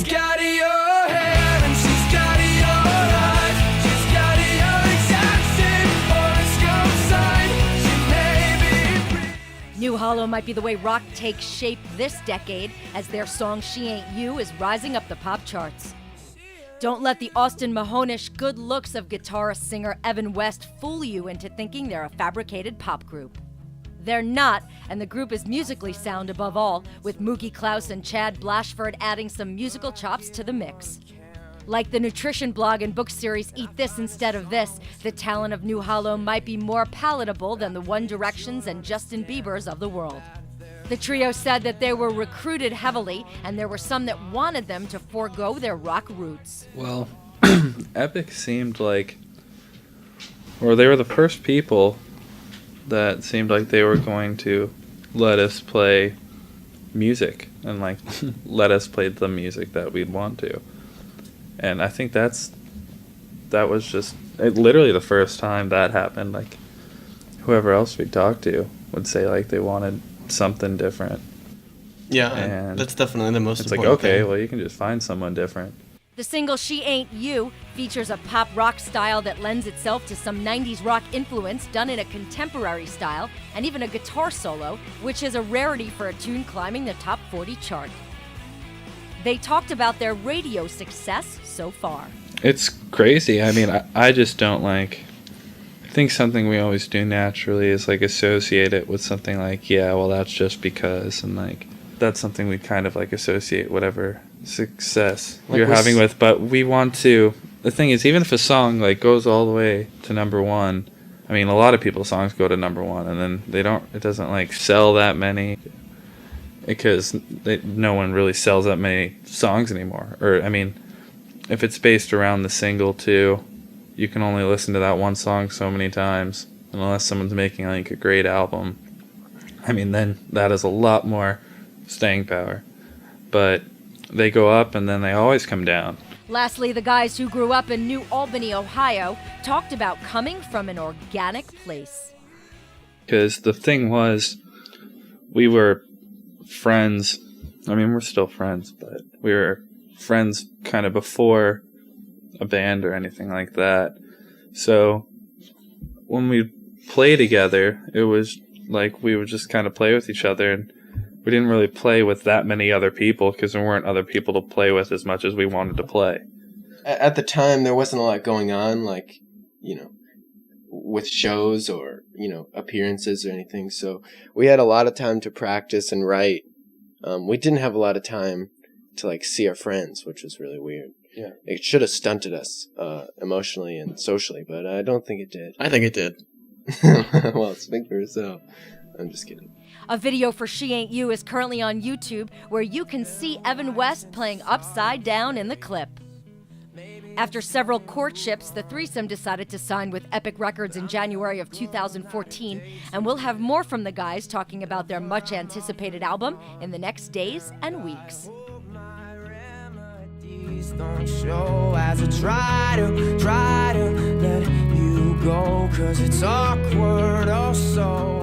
She's got your hair and she's got your eyes. She's got your exact same horoscope sign. She may be pretty. New Hollow might be the way rock takes shape this decade, as their song She Ain't You is rising up the pop charts. Don't let the Austin Mahonish good looks of guitarist singer Evan West fool you into thinking they're a fabricated pop group. They're not, and the group is musically sound above all, with Mookie, Clouse, and Chad Blashford adding some musical chops to the mix. Like the nutrition blog and book series Eat This Instead of This, the talent of New Hollow might be more palatable than the One Directions and Justin Biebers of the world. The trio said that they were recruited heavily, and there were some that wanted them to forego their rock roots. Well, Epic seemed like, or they were the first people that seemed like they were going to let us play music and like let us play the music that we'd want to. And I think that was just literally the first time that happened. Like whoever else we talked to would say like they wanted something different. Yeah, and that's definitely the most it's like, important okay, thing. well, you can just find someone different. The single She Ain't You features a pop rock style that lends itself to some 90s rock influence done in a contemporary style, and even a guitar solo, which is a rarity for a tune climbing the top 40 chart. They talked about their radio success so far. It's crazy. I mean, I just don't like... I think something we always do naturally is like associate it with something like, yeah, well, that's just because, and like that's something we kind of like associate whatever success Like you're having with. But we want to... The thing is, even if a song like goes all the way to number one, I mean, a lot of people's songs go to number one, and then it doesn't like sell that many because no one really sells that many songs anymore. Or, I mean, if it's based around the single too, you can only listen to that one song so many times, unless someone's making like a great album. I mean, then that is a lot more staying power. But they go up and then they always come down. Lastly, the guys who grew up in New Albany, Ohio, talked about coming from an organic place. Because the thing was, we were friends. I mean, we're still friends, but we were friends kind of before a band or anything like that. So when we play together, it was like we would just kind of play with each other, and we didn't really play with that many other people because there weren't other people to play with as much as we wanted to play. At the time, there wasn't a lot going on, like, with shows or, appearances or anything. So we had a lot of time to practice and write. We didn't have a lot of time to, like, see our friends, which was really weird. Yeah. It should have stunted us emotionally and socially, but I don't think it did. I think it did. Well, speak for yourself. I'm just kidding. A video for She Ain't You is currently on YouTube, where you can see Evan West playing upside down in the clip. After several courtships, the threesome decided to sign with Epic Records in January of 2014, and we'll have more from the guys talking about their much-anticipated album in the next days and weeks. Don't show as I try to let you go, 'cause it's awkward, oh so